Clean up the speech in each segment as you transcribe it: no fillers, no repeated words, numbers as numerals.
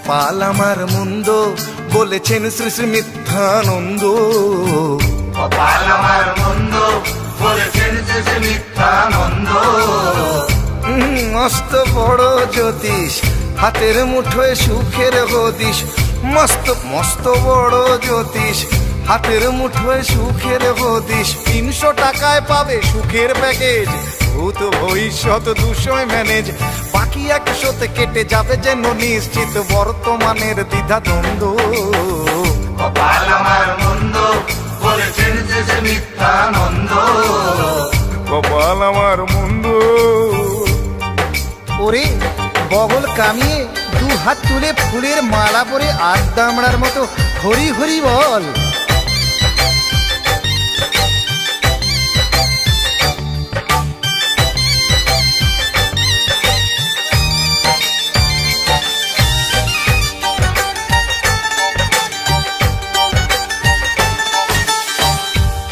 কপাল আমার মন্দ বলেছেন শ্রী শ্রী মিথ্যানন্দ। কপাল আমার মন্দ বলেছেন শ্রী শ্রী মিথ্যানন্দ। মস্ত বড় জ্যোতিষ হাতের মুঠোয় সুখের হদিশ। মস্ত মস্ত বড় জ্যোতিষ হাতের মুঠোয় সুখের হদিশ। 300 টাকায় পাবে সুখের প্যাকেজ, ভূত ভবিষ্যৎ 200 ম্যানেজ। বাকি 100তে কেটে যাবে যেন নিশ্চিত বর্তমানের দ্বিধা দ্বন্দ্ব। কপাল আমার মন্দ বলেছেন শ্রী শ্রী মিথ্যানন্দ। কপাল আমার মন্দ। ওরে বগল কামিয়ে 2 হাত তুলে ফুলের মালা পরে আড্ডামড়ার মতো হরি হরি বল।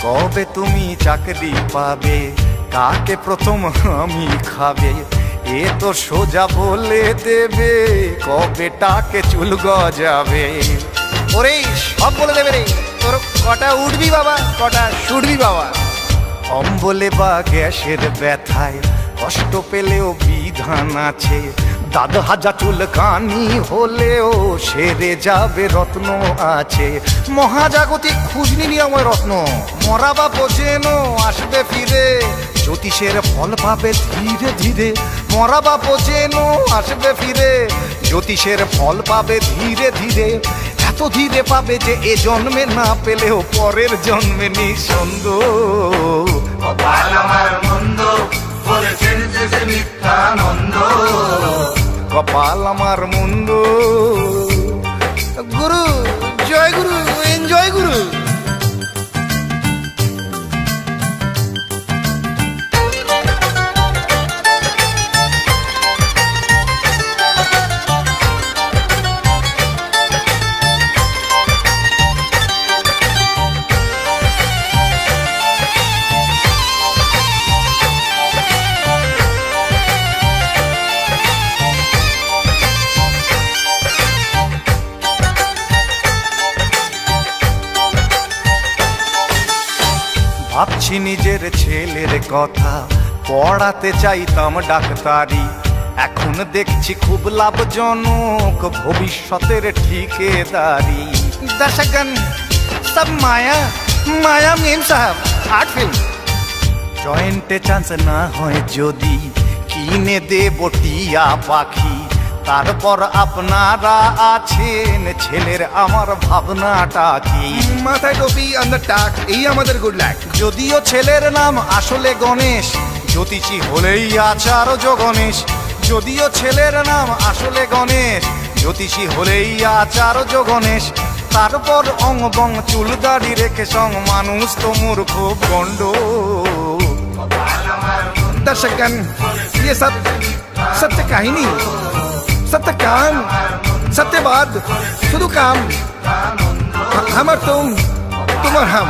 কবে তুমি চাকরি পাবে, কাকে প্রথম আমি খাবে, এ তো সোজা বলে দেবে কবে টাকে চুল গজাবে। ওরে সব বলে দেবে রে, তোর কটা উঠবি বাবা, কটা শুটবি বাবা। অম্বলে বা গ্যাসের ব্যথায় কষ্ট পেলেও বিধান আছে। দাদা হাজা চুলকানি হলেও সেরে যাবে রত্ন আছে। মহাজাগতিক খুঁজনি নিরাময় রত্ন, মরা বা পচেনো আসবে ফিরে। জ্যোতিষের ফল পাবে ধীরে ধীরে, মরা বা পচেনো আসবে ফিরে। জ্যোতিষের ফল পাবে ধীরে ধীরে, এত ধীরে পাবে যে এ জন্মে না পেলেও পরের জন্মে নিঃসন্দেহ। কপাল আমার মন্দ বলেছেন শ্রী শ্রী মিথ্যানন্দ। কপাল আমার মন্দ। গুরু জয় গুরু, এনজয় গুরু। ভাবছি নিজের ছেলের কথা, পড়াতে চাইতাম ডাক্তারি। এখন দেখছি খুব লাভজনক ভবিষ্যতের ঠিকাদারি। দর্শকগণ সব মায়া মায়া মেম সাহেব, আর্ট ফিল্ম। জয়েন্টে চান্স না হয় যদি কিনে দেব টিয়া পাখি। তারপর আপনারা আছেন, ছেলের আমার ভাবনাটা কি। মাথায় টুপি আন্দার টাক, এই আমাদের গুড লাক। যদিও ছেলের নাম আসলে গণেশ, জ্যোতিষী হলেই আচার্য গণেশ। যদিও ছেলের নাম আসলে গণেশ, জ্যোতিষী হলেই আচার্য গণেশ। তারপর অঙ্গবং চুল দাড়ি রেখে সং মানুষ তো মূর্খ গন্ড। দর্শকগণ ये सब सत्य কাহিনী, सत्य काम, सत्यवाद, शुद्ध काम। हम और तुम और हम।